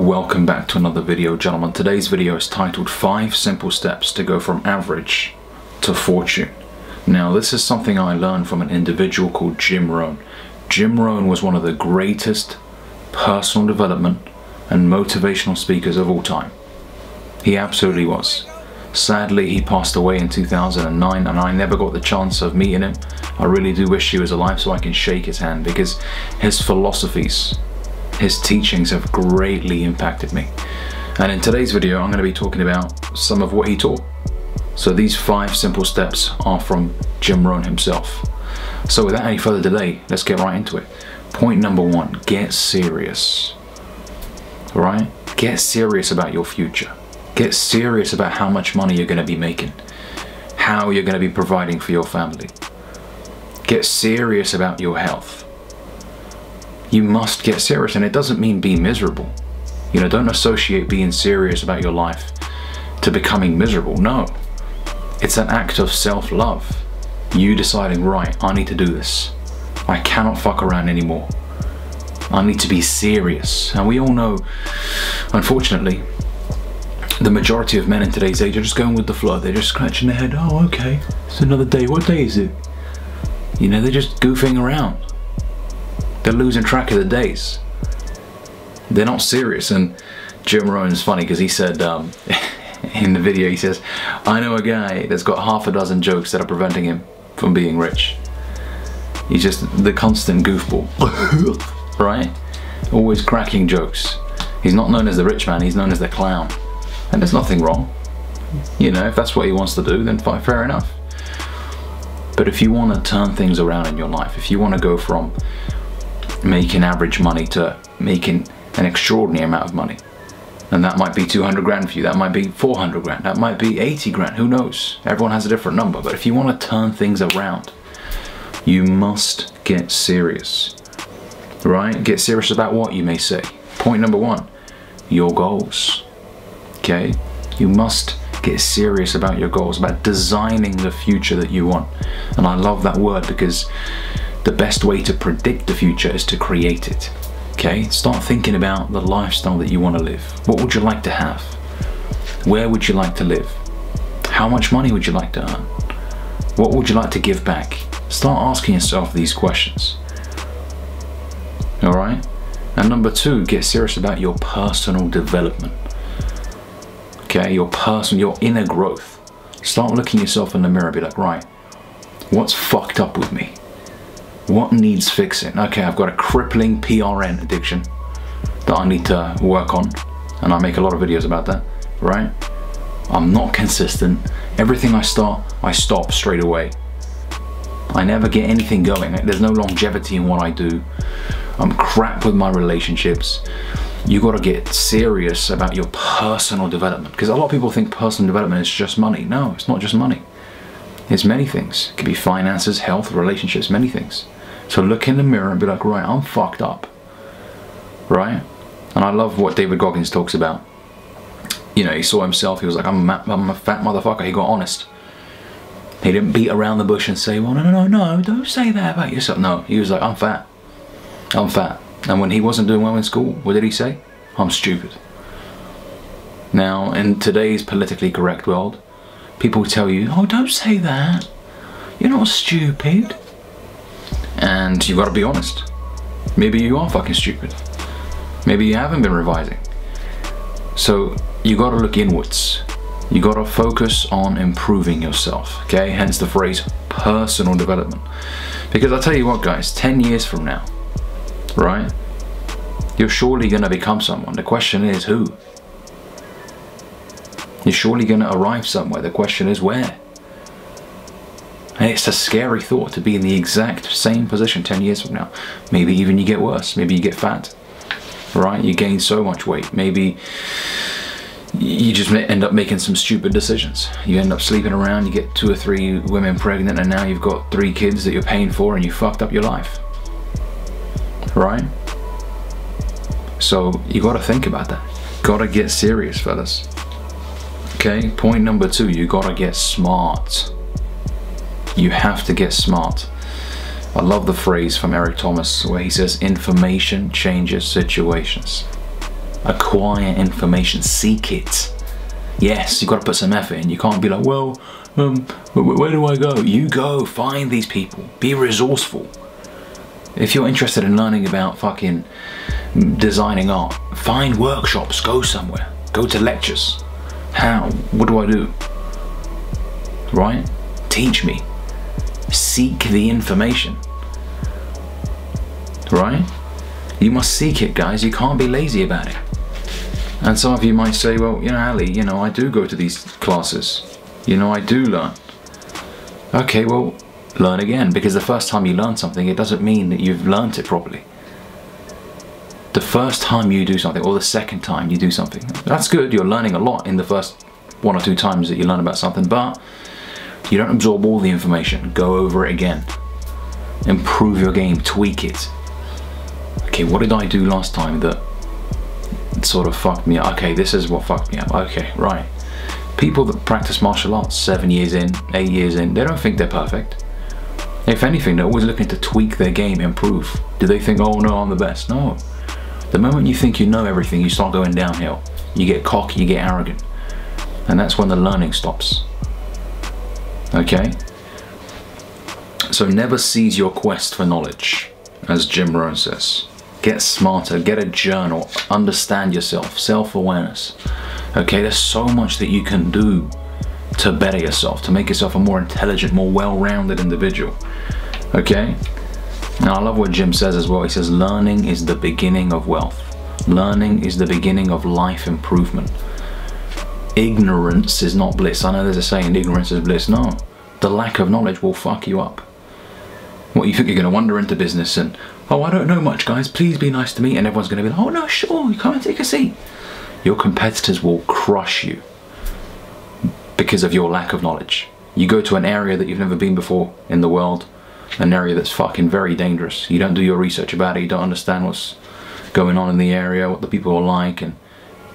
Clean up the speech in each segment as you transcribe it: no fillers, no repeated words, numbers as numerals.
Welcome back to another video, gentlemen. Today's video is titled 5 Simple Steps to Go From Average to Fortune. Now, this is something I learned from an individual called Jim Rohn. Jim Rohn was one of the greatest personal development and motivational speakers of all time. He absolutely was. Sadly, he passed away in 2009 and I never got the chance of meeting him. I really do wish he was alive so I can shake his hand, because his philosophies, his teachings have greatly impacted me. And in today's video, I'm going to be talking about some of what he taught. So these 5 simple steps are from Jim Rohn himself. So without any further delay, let's get right into it. Point number 1, get serious. All right? Get serious about your future. Get serious about how much money you're going to be making, how you're going to be providing for your family. Get serious about your health. You must get serious, and it doesn't mean be miserable. You know, don't associate being serious about your life to becoming miserable. No, it's an act of self-love. You deciding, right, I need to do this. I cannot fuck around anymore. I need to be serious. And we all know, unfortunately, the majority of men in today's age are just going with the flow. They're just scratching their head. Oh, okay, it's another day. What day is it? You know, they're just goofing around. They're losing track of the days. They're not serious. And Jim Rohn is funny because he said in the video, he says, I know a guy that's got half a dozen jokes that are preventing him from being rich. He's just the constant goofball, right? Always cracking jokes. He's not known as the rich man, he's known as the clown. And there's nothing wrong. You know, if that's what he wants to do, then fine, fair enough. But if you want to turn things around in your life, if you want to go from making average money to making an extraordinary amount of money, and that might be 200 grand for you, that might be 400 grand, that might be 80 grand, who knows? Everyone has a different number. But if you want to turn things around, you must get serious, right? Get serious about what, you may say. Point number 1, your goals. Okay, you must get serious about your goals, about designing the future that you want. And I love that word, because the best way to predict the future is to create it. Okay, start thinking about the lifestyle that you want to live. What would you like to have? Where would you like to live? How much money would you like to earn? What would you like to give back? Start asking yourself these questions. All right. And number 2, get serious about your personal development. Okay, your inner growth. Start looking yourself in the mirror and be like, right, what's fucked up with me? What needs fixing? Okay, I've got a crippling PRN addiction that I need to work on, and I make a lot of videos about that, right? I'm not consistent. Everything I start, I stop straight away. I never get anything going. There's no longevity in what I do. I'm crap with my relationships. You got to get serious about your personal development, because a lot of people think personal development is just money. No, it's not just money. It's many things. It could be finances, health, relationships, many things. So look in the mirror and be like, right, I'm fucked up, right? And I love what David Goggins talks about. You know, he saw himself, he was like, I'm a fat motherfucker. He got honest. He didn't beat around the bush and say, well, no, don't say that about yourself. No, he was like, I'm fat. I'm fat. And when he wasn't doing well in school, what did he say? I'm stupid. Now, in today's politically correct world, people tell you, oh, don't say that. You're not stupid. And you've got to be honest. Maybe you are fucking stupid. Maybe you haven't been revising. So you got to look inwards. You got to focus on improving yourself. Okay, hence the phrase personal development. Because I tell you what, guys, 10 years from now, right, you're surely going to become someone. The question is who? You're surely going to arrive somewhere. The question is where? And it's a scary thought to be in the exact same position 10 years from now. Maybe even you get worse. Maybe you get fat, right? You gain so much weight. Maybe you just end up making some stupid decisions. You end up sleeping around, you get 2 or 3 women pregnant, and now you've got 3 kids that you're paying for, and you fucked up your life, right? So you got to think about that. Got to get serious, fellas. Okay, point number 2, you got to get smart. You have to get smart. I love the phrase from Eric Thomas where he says, information changes situations. Acquire information, seek it. Yes, you've got to put some effort in. You can't be like, well, where do I go? You go, find these people, be resourceful. If you're interested in learning about fucking designing art, find workshops, go somewhere, go to lectures. How? What do I do? Right? Teach me. Seek the information. Right? You must seek it, guys. You can't be lazy about it. And some of you might say, well, you know, Ali, you know, I do go to these classes. You know, I do learn. Okay, well, learn again, because the first time you learn something, it doesn't mean that you've learnt it properly. The first time you do something, or the second time you do something, that's good. You're learning a lot in the first 1 or 2 times that you learn about something, but you don't absorb all the information. Go over it again. Improve your game, tweak it. Okay, what did I do last time that sort of fucked me up? Okay, this is what fucked me up. Okay, right. People that practice martial arts 7 years in, 8 years in, they don't think they're perfect. If anything, they're always looking to tweak their game, improve. Do they think, oh no, I'm the best? No. The moment you think you know everything, you start going downhill. You get cocky, you get arrogant. And that's when the learning stops. Okay? So never cease your quest for knowledge, as Jim Rohn says. Get smarter, get a journal, understand yourself, self-awareness. Okay, there's so much that you can do to better yourself, to make yourself a more intelligent, more well-rounded individual. Okay? Now I love what Jim says as well. He says, learning is the beginning of wealth. Learning is the beginning of life improvement. Ignorance is not bliss. I know there's a saying, ignorance is bliss. No, the lack of knowledge will fuck you up. What, you think you're going to wander into business and, oh, I don't know much, guys, please be nice to me, and everyone's going to be like, oh no, sure, you come and take a seat. Your competitors will crush you because of your lack of knowledge. You go to an area that you've never been before in the world, an area that's fucking very dangerous. You don't do your research about it, you don't understand what's going on in the area, what the people are like, and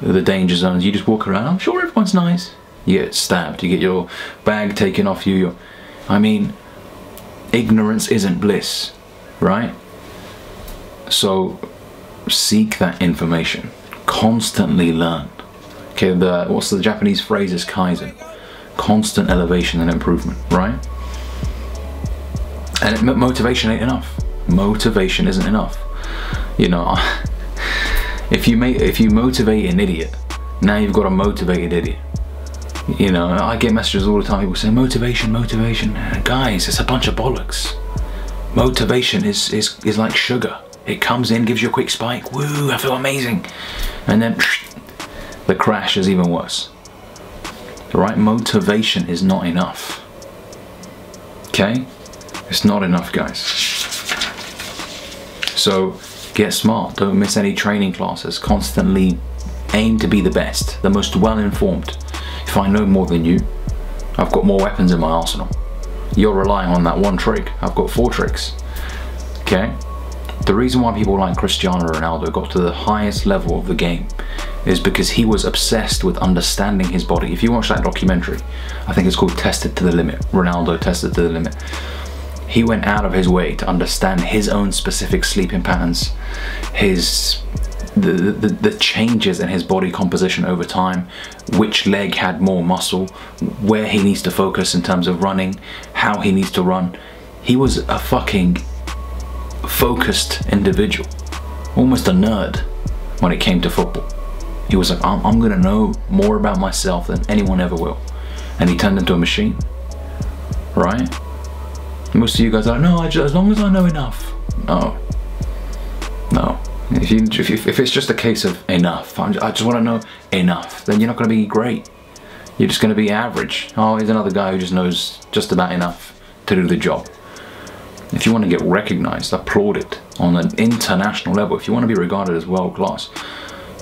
the danger zones. You just walk around, I'm sure everyone's nice. You get stabbed, you get your bag taken off you. I mean, ignorance isn't bliss, right? So seek that information, constantly learn. Okay, what's the Japanese phrase is kaizen, constant elevation and improvement, right? And motivation ain't enough. Motivation isn't enough. You know, if you motivate an idiot, now you've got a motivated idiot. You know, I get messages all the time, people say motivation, motivation. Guys, it's a bunch of bollocks. Motivation is like sugar. It comes in, gives you a quick spike, woo, I feel amazing. And then the crash is even worse. Right? Motivation is not enough. Okay? It's not enough, guys. So get smart, don't miss any training classes, constantly aim to be the best, the most well-informed. If I know more than you, I've got more weapons in my arsenal. You're relying on that one trick, I've got 4 tricks. Okay? The reason why people like Cristiano Ronaldo got to the highest level of the game is because he was obsessed with understanding his body. If you watch that documentary, I think it's called Tested to the Limit, Ronaldo Tested to the Limit. He went out of his way to understand his own specific sleeping patterns, the changes in his body composition over time, which leg had more muscle, where he needs to focus in terms of running, how he needs to run. He was a fucking focused individual, almost a nerd when it came to football. He was like, I'm gonna know more about myself than anyone ever will. And he turned into a machine, right? Most of you guys are like, no, as long as I know enough. No. No. If it's just a case of enough, I just want to know enough, then you're not going to be great. You're just going to be average. Oh, here's another guy who just knows just about enough to do the job. If you want to get recognized, applauded on an international level, if you want to be regarded as world class,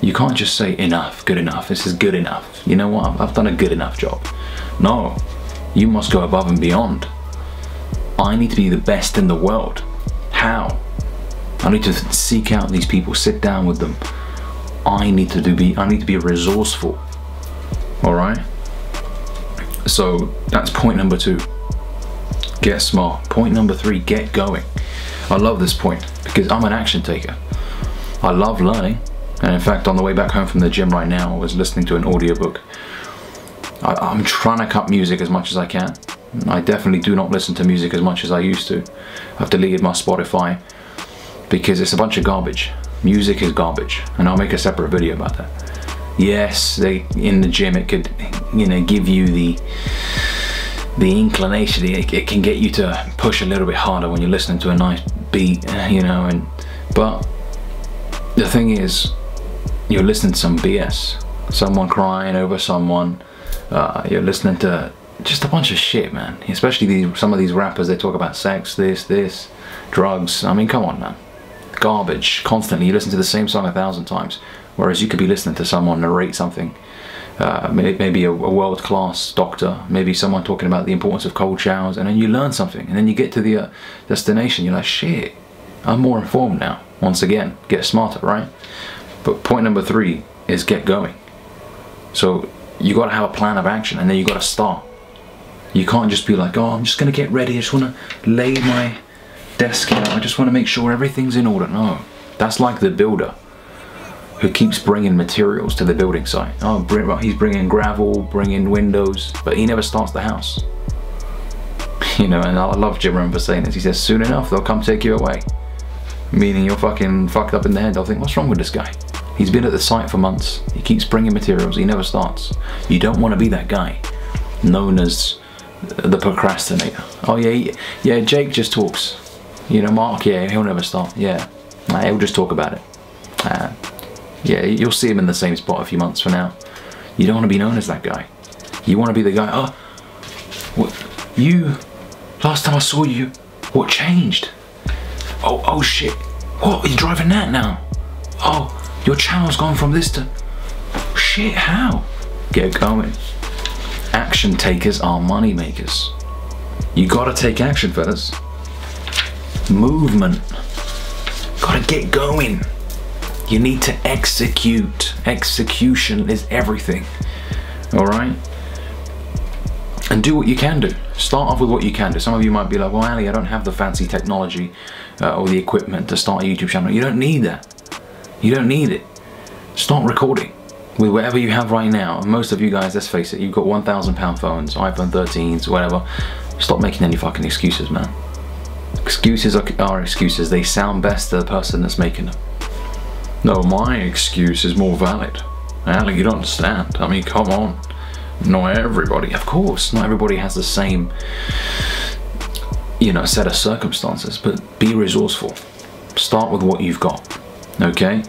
you can't just say enough, good enough, this is good enough. You know what, I've done a good enough job. No, you must go above and beyond. I need to be the best in the world. How? I need to seek out these people, sit down with them. I need to be resourceful. All right? So that's point number 2. Get smart. Point number 3, get going. I love this point because I'm an action taker. I love learning. And in fact, on the way back home from the gym right now, I was listening to an audiobook. I'm trying to cut music as much as I can. I definitely do not listen to music as much as I used to. I've deleted my Spotify because it's a bunch of garbage. Music is garbage, and I'll make a separate video about that. Yes, in the gym it could, you know, give you the inclination. It can get you to push a little bit harder when you're listening to a nice beat, you know. But the thing is, you're listening to some BS. Someone crying over someone. You're listening to just a bunch of shit, man. Especially some of these rappers, they talk about sex, this, drugs. I mean, come on, man. Garbage, constantly. You listen to the same song 1,000 times. Whereas you could be listening to someone narrate something. Maybe a world-class doctor. Maybe someone talking about the importance of cold showers. And then you learn something. And then you get to the destination. You're like, shit, I'm more informed now. Once again, get smarter, right? But point number 3 is get going. So you got to have a plan of action, and then you got to start. You can't just be like, oh, I'm just going to get ready. I just want to lay my desk out. I just want to make sure everything's in order. No, that's like the builder who keeps bringing materials to the building site. Oh, he's bringing gravel, bringing windows, but he never starts the house. You know, and I love Jim Rohn for saying this. He says, soon enough, they'll come take you away. Meaning you're fucking fucked up in the head. They'll think, what's wrong with this guy? He's been at the site for months. He keeps bringing materials. He never starts. You don't want to be that guy known as the procrastinator. Oh yeah, Jake just talks. You know, Mark, yeah, he'll never start. Yeah, he'll just talk about it. Yeah, you'll see him in the same spot a few months from now. You don't want to be known as that guy. You want to be the guy, oh, last time I saw you, what changed? Oh shit, what, are you driving that now? Oh, your channel's gone from this to, shit, how? Get going. Action takers are money makers. You gotta take action, fellas. Movement. Gotta get going. You need to execute. Execution is everything. Alright? And do what you can do. Start off with what you can do. Some of you might be like, well, Ali, I don't have the fancy technology or the equipment to start a YouTube channel. You don't need that. You don't need it. Start recording with whatever you have right now. And most of you guys, let's face it, you've got £1,000 phones, iPhone 13s, whatever. Stop making any fucking excuses, man. Excuses are excuses. They sound best to the person that's making them. No, my excuse is more valid. Ali, you don't understand. I mean, come on. Not everybody, of course, not everybody has the same, you know, set of circumstances, but be resourceful. Start with what you've got, okay?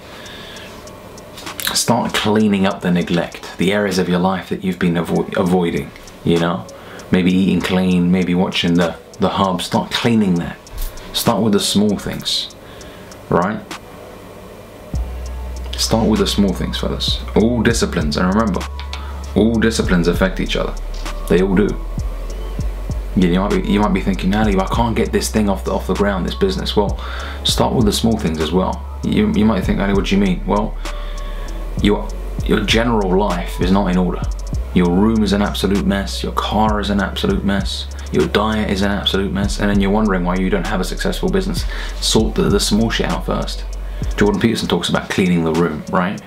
Start cleaning up the neglect, the areas of your life that you've been avoiding, you know? Maybe eating clean, maybe watching the hub. Start cleaning that. Start with the small things, right? Start with the small things, fellas. All disciplines, and remember, all disciplines affect each other. They all do. You might be thinking, Ali, I can't get this thing off the ground, this business. Well, start with the small things as well. You might think, Ali, what do you mean? Well, your general life is not in order. Your room is an absolute mess. Your car is an absolute mess. Your diet is an absolute mess. And then you're wondering why you don't have a successful business. Sort the small shit out first. Jordan Peterson talks about cleaning the room, right?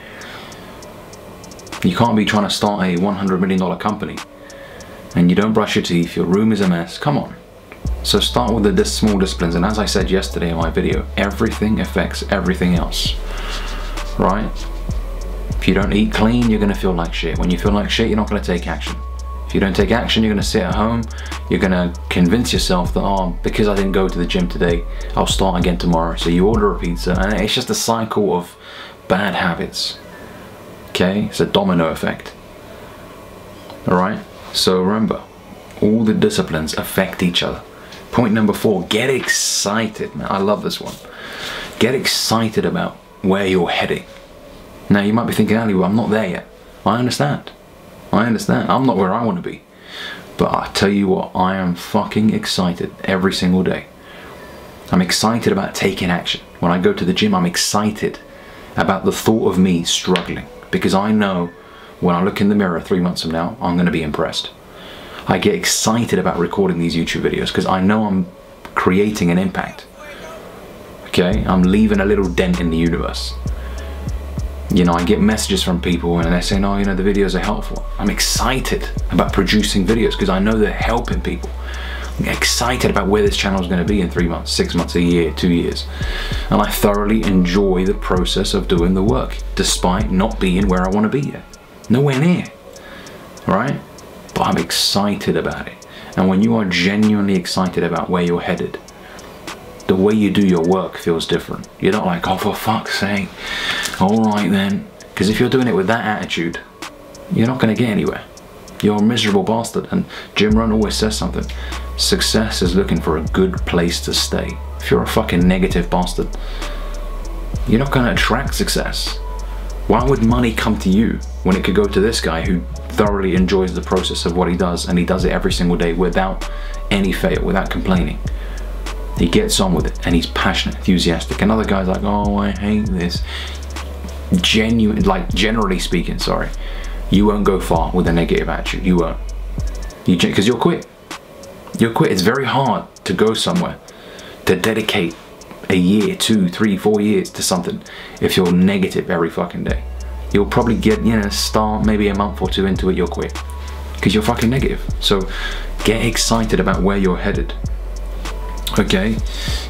You can't be trying to start a $100 million company and you don't brush your teeth, your room is a mess. Come on. So start with the small disciplines, and as I said yesterday in my video, everything affects everything else, right? If you don't eat clean, you're gonna feel like shit. When you feel like shit, you're not gonna take action. If you don't take action, you're gonna sit at home, you're gonna convince yourself that, oh, because I didn't go to the gym today, I'll start again tomorrow. So you order a pizza, and it's just a cycle of bad habits. Okay, it's a domino effect. Alright, so remember, all the disciplines affect each other. Point number 4, get excited, man. I love this one. Get excited about where you're heading. Now you might be thinking, Ali, well, I'm not there yet. I understand. I'm not where I want to be. But I tell you what, I am fucking excited every single day. I'm excited about taking action. When I go to the gym, I'm excited about the thought of me struggling. Because I know when I look in the mirror 3 months from now, I'm going to be impressed. I get excited about recording these YouTube videos because I know I'm creating an impact. Okay, I'm leaving a little dent in the universe. You know, I get messages from people and they're saying, oh, you know, the videos are helpful. I'm excited about producing videos because I know they're helping people. I'm excited about where this channel is going to be in 3 months, 6 months, a year, 2 years. And I thoroughly enjoy the process of doing the work, despite not being where I want to be yet. Nowhere near, right? But I'm excited about it. And when you are genuinely excited about where you're headed, the way you do your work feels different. You're not like, oh, for fuck's sake, all right then. Because if you're doing it with that attitude, you're not going to get anywhere. You're a miserable bastard. And Jim Rohn always says something. Success is looking for a good place to stay. If you're a fucking negative bastard, you're not going to attract success. Why would money come to you when it could go to this guy who thoroughly enjoys the process of what he does, and he does it every single day without any fail, without complaining? He gets on with it and he's passionate, enthusiastic. And other guys like, oh, I hate this. Generally speaking, sorry, you won't go far with a negative attitude. You won't. Because you'll quit. You'll quit. It's very hard to go somewhere, to dedicate a year, 2, 3, 4 years to something if you're negative every fucking day. You'll probably get, you know, start maybe a month or 2 into it, you'll quit. Because you're fucking negative. So get excited about where you're headed. Okay,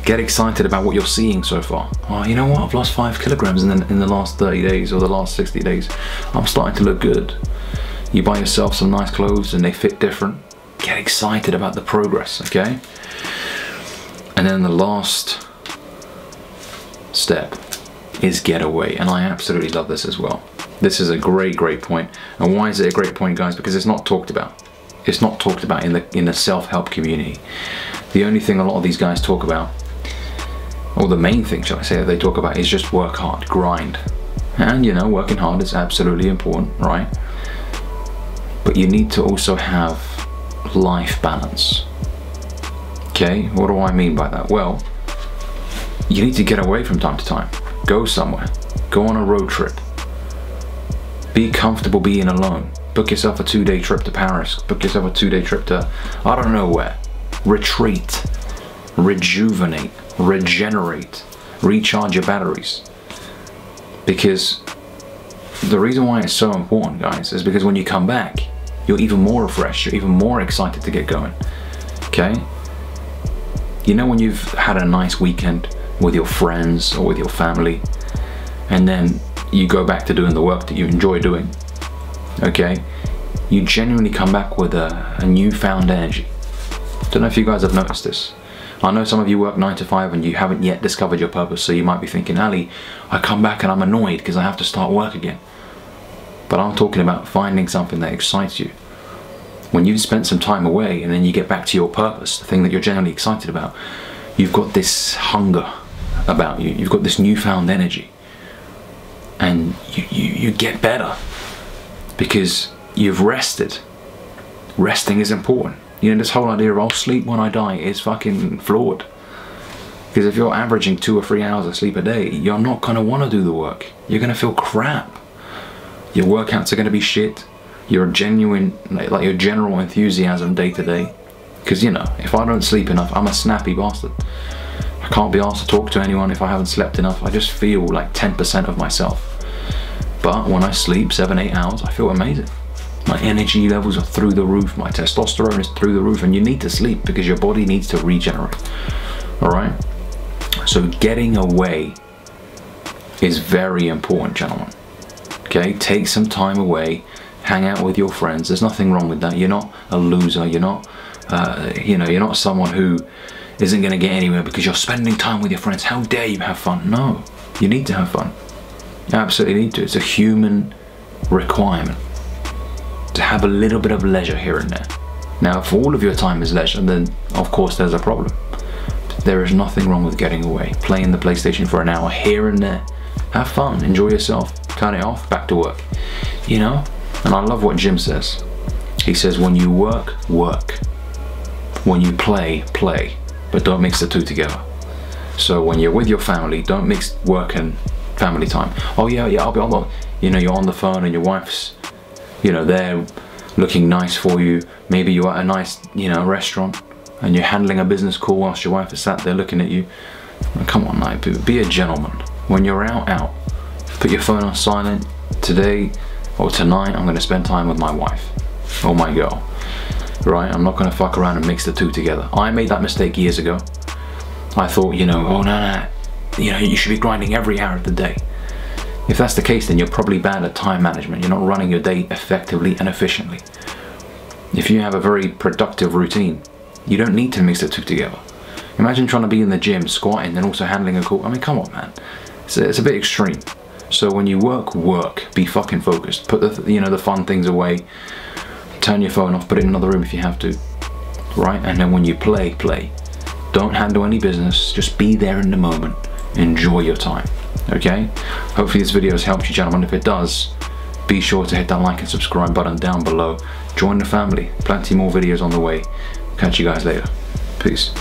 get excited about what you're seeing so far. Oh, you know what? I've lost 5 kilograms in the last 30 days or the last 60 days. I'm starting to look good. You buy yourself some nice clothes and they fit different. Get excited about the progress, okay? And then the last step is get away. And I absolutely love this as well. This is a great point. And why is it a great point, guys? Because it's not talked about. It's not talked about in the self-help community. The only thing a lot of these guys talk about, or the main thing, shall I say, that they talk about is just work hard, grind. And you know, working hard is absolutely important, right? But you need to also have life balance. Okay, what do I mean by that? Well, you need to get away from time to time. Go somewhere. Go on a road trip. Be comfortable being alone. Book yourself a 2-day trip to Paris. Book yourself a 2-day trip to, I don't know where. Retreat, rejuvenate, regenerate, recharge your batteries. Because the reason why it's so important, guys, is because when you come back, you're even more refreshed, you're even more excited to get going. Okay? You know, when you've had a nice weekend with your friends or with your family, and then you go back to doing the work that you enjoy doing, okay? You genuinely come back with a newfound energy. Don't know if you guys have noticed this. I know some of you work 9 to 5 and you haven't yet discovered your purpose, so you might be thinking, Ali, I come back and I'm annoyed because I have to start work again. But I'm talking about finding something that excites you. When you've spent some time away and then you get back to your purpose, the thing that you're generally excited about, you've got this hunger about you. You've got this newfound energy. And you get better because you've rested. Resting is important. You know, this whole idea of I'll sleep when I die is fucking flawed. Because if you're averaging 2 or 3 hours of sleep a day, you're not going to want to do the work. You're going to feel crap. Your workouts are going to be shit. Your genuine, like your general enthusiasm day to day. Because, you know, if I don't sleep enough, I'm a snappy bastard. I can't be asked to talk to anyone if I haven't slept enough. I just feel like 10% of myself. But when I sleep 7-8 hours, I feel amazing. My energy levels are through the roof. My testosterone is through the roof. And you need to sleep because your body needs to regenerate. Alright? So getting away is very important, gentlemen. Okay? Take some time away. Hang out with your friends. There's nothing wrong with that. You're not a loser. You're not, you know, you're not someone who isn't going to get anywhere because you're spending time with your friends. How dare you have fun? No. You need to have fun. You absolutely need to. It's a human requirement to have a little bit of leisure here and there. Now, if all of your time is leisure, then of course there's a problem. But there is nothing wrong with getting away, playing the PlayStation for an hour here and there. Have fun, enjoy yourself, turn it off, back to work. You know? And I love what Jim says. He says, when you work, work. When you play, play. But don't mix the two together. So when you're with your family, don't mix work and family time. Oh yeah, I'll be on the, you know, you're on the phone and your wife's, you know, they're looking nice for you. Maybe you're at a nice, you know, restaurant and you're handling a business call whilst your wife is sat there looking at you. Come on, mate, be a gentleman. When you're out, Put your phone on silent. Today or tonight, I'm going to spend time with my wife or my girl. Right? I'm not going to fuck around and mix the two together. I made that mistake years ago. I thought, you know, oh no, you know, you should be grinding every hour of the day. If that's the case, then you're probably bad at time management. You're not running your day effectively and efficiently. If you have a very productive routine, you don't need to mix the two together. Imagine trying to be in the gym, squatting, and also handling a call. I mean, come on, man. It's a bit extreme. So when you work, be fucking focused. Put the, you know, the fun things away. Turn your phone off, put it in another room if you have to. Right? And then when you play. Don't handle any business. Just be there in the moment. Enjoy your time. Okay? Hopefully this video has helped you, gentlemen. If it does, be sure to hit that like and subscribe button down below. Join the family. Plenty more videos on the way. Catch you guys later. Peace.